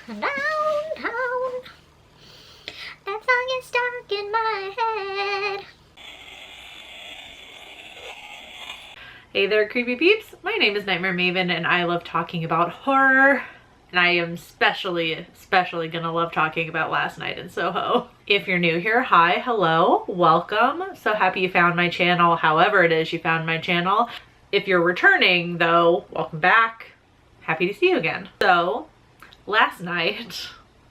Downtown. That song is stuck in my head. Hey there, creepy peeps. My name is Nightmare Maven and I love talking about horror. And I am especially gonna love talking about Last Night in Soho. If you're new here, hi, hello, welcome. So happy you found my channel, however it is you found my channel. If you're returning though, welcome back. Happy to see you again. So, last night,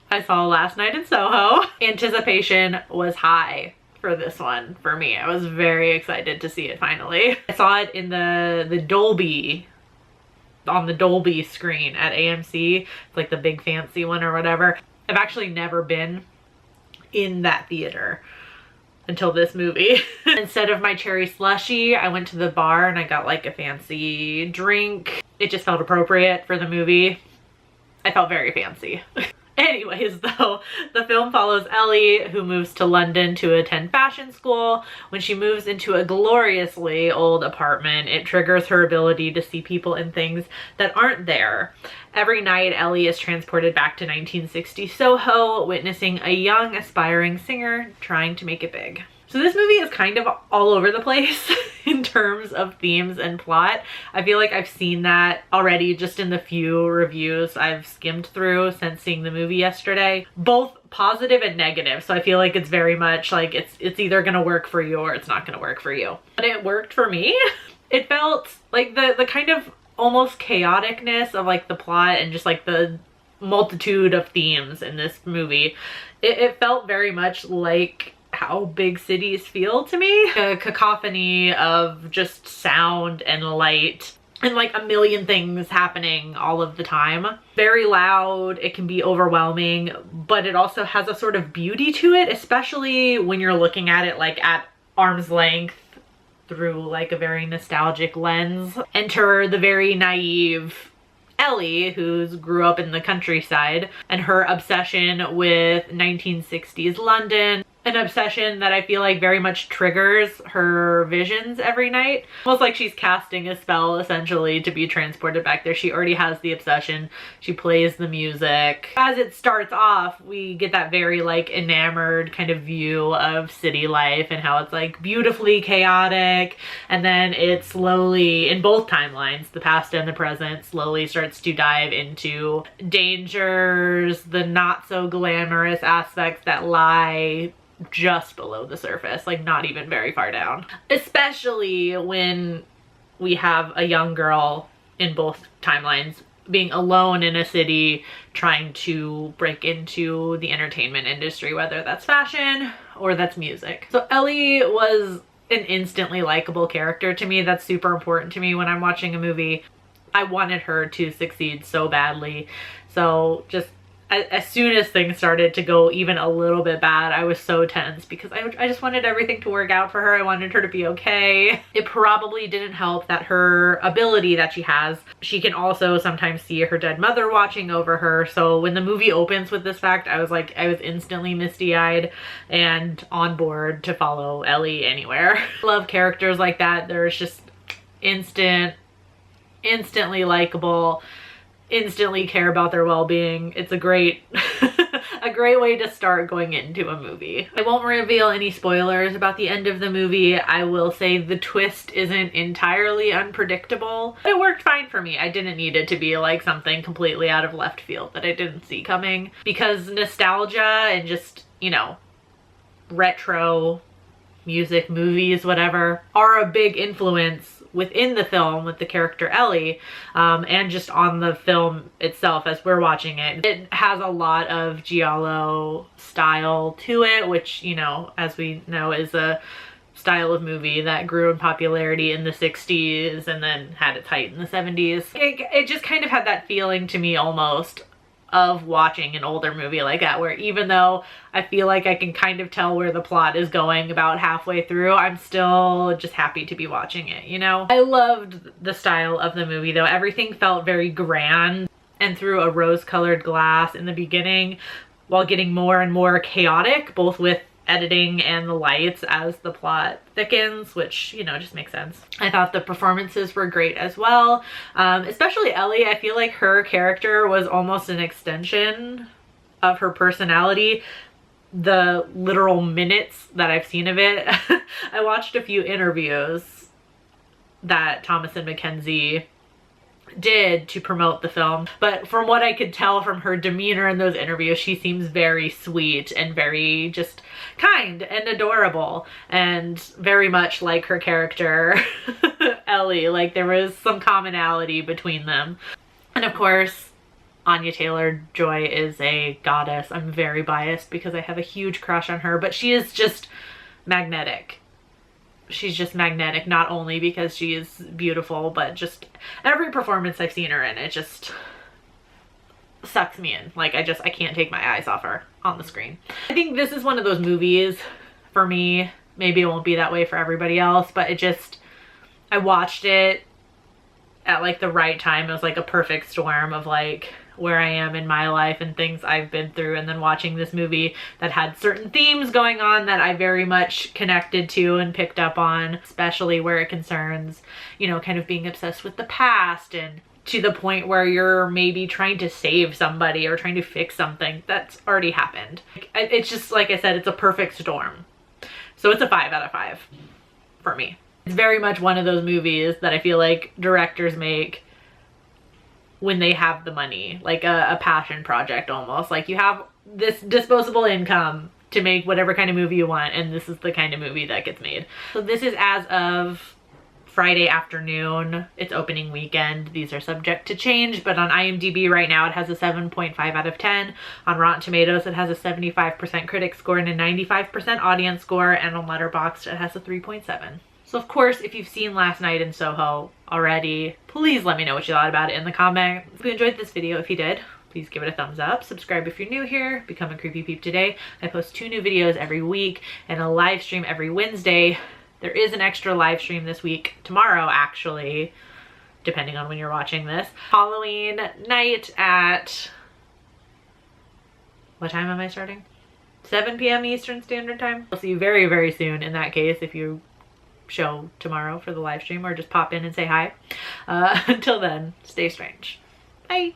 I saw Last Night in Soho. Anticipation was high for this one for me. I was very excited to see it finally. I saw it in the Dolby, on the Dolby screen at AMC, like the big fancy one or whatever. I've actually never been in that theater until this movie. Instead of my cherry slushy, I went to the bar and I got like a fancy drink. It just felt appropriate for the movie. I felt very fancy. Anyways though, the film follows Ellie, who moves to London to attend fashion school. When she moves into a gloriously old apartment, it triggers her ability to see people and things that aren't there. Every night, Ellie is transported back to 1960 Soho, witnessing a young, aspiring singer trying to make it big. So this movie is kind of all over the place in terms of themes and plot. I feel like I've seen that already just in the few reviews I've skimmed through since seeing the movie yesterday. Both positive and negative. So I feel like it's very much like it's either gonna work for you or it's not gonna work for you. But it worked for me. It felt like the kind of almost chaoticness of like the plot and just like the multitude of themes in this movie. It felt very much like how big cities feel to me. A cacophony of just sound and light and like a million things happening all of the time. Very loud, it can be overwhelming, but it also has a sort of beauty to it, especially when you're looking at it like at arm's length through like a very nostalgic lens. Enter the very naive Ellie, who grew up in the countryside, and her obsession with 1960s London. An obsession that I feel like very much triggers her visions every night. Almost like she's casting a spell essentially to be transported back there. She already has the obsession. She plays the music. As it starts off, we get that very like enamored kind of view of city life and how it's like beautifully chaotic. And then it slowly, in both timelines, the past and the present, slowly starts to dive into dangers, the not so glamorous aspects that lie just below the surface, like not even very far down. Especially when we have a young girl in both timelines being alone in a city trying to break into the entertainment industry, whether that's fashion or that's music. So Ellie was an instantly likable character to me. That's super important to me when I'm watching a movie. I wanted her to succeed so badly. So just as soon as things started to go even a little bit bad, I was so tense because I just wanted everything to work out for her. I wanted her to be okay. It probably didn't help that her ability that she has, she can also sometimes see her dead mother watching over her. So when the movie opens with this fact, I was instantly misty-eyed and on board to follow Ellie anywhere. Love characters like that. There's just instantly likable, instantly care about their well-being. It's a great a great way to start going into a movie. I won't reveal any spoilers about the end of the movie. I will say the twist isn't entirely unpredictable. It worked fine for me. I didn't need it to be like something completely out of left field that I didn't see coming, because nostalgia and just, you know, retro music, movies, whatever, are a big influence within the film with the character Ellie, and just on the film itself as we're watching it. It has a lot of giallo style to it, which, you know, as we know, is a style of movie that grew in popularity in the 60s and then had its height in the 70s. It just kind of had that feeling to me almost of watching an older movie like that, where even though I feel like I can kind of tell where the plot is going about halfway through, I'm still just happy to be watching it, you know? I loved the style of the movie though. Everything felt very grand and through a rose-colored glass in the beginning, while getting more and more chaotic, both with editing and the lights as the plot thickens, which, you know, just makes sense. I thought the performances were great as well. Especially Ellie. I feel like her character was almost an extension of her personality. The literal minutes that I've seen of it. I watched a few interviews that Thomas and Mackenzie did to promote the film, but from what I could tell from her demeanor in those interviews, she seems very sweet and very just kind and adorable, and very much like her character Ellie. Like, there was some commonality between them. And of course, Anya Taylor-Joy is a goddess. I'm very biased because I have a huge crush on her, but she is just magnetic. She's just magnetic, not only because she is beautiful, but just every performance I've seen her in, it just sucks me in. Like, I can't take my eyes off her on the screen. I think this is one of those movies for me, maybe it won't be that way for everybody else, but I watched it at like the right time. It was like a perfect storm of like where I am in my life and things I've been through, and then watching this movie that had certain themes going on that I very much connected to and picked up on, especially where it concerns, you know, kind of being obsessed with the past, and to the point where you're maybe trying to save somebody or trying to fix something that's already happened. It's just, like I said, it's a perfect storm. So it's a 5 out of 5 for me. It's very much one of those movies that I feel like directors make when they have the money, like a passion project almost. Like, you have this disposable income to make whatever kind of movie you want, and this is the kind of movie that gets made. So this is as of Friday afternoon. It's opening weekend. These are subject to change, but on IMDb right now it has a 7.5 out of 10. On Rotten Tomatoes it has a 75% critic score and a 95% audience score, and on Letterboxd it has a 3.7. So of course, if you've seen Last Night in Soho already, please let me know what you thought about it in the comments. If you enjoyed this video, if you did, please give it a thumbs up. Subscribe if you're new here. Become a Creepy Peep today. I post 2 new videos every week and a live stream every Wednesday. There is an extra live stream this week, tomorrow actually, depending on when you're watching this. Halloween night at, what time am I starting? 7 p.m. Eastern Standard Time. I'll see you very, very soon in that case if you show tomorrow for the live stream, or just pop in and say hi. Until then, stay strange. Bye.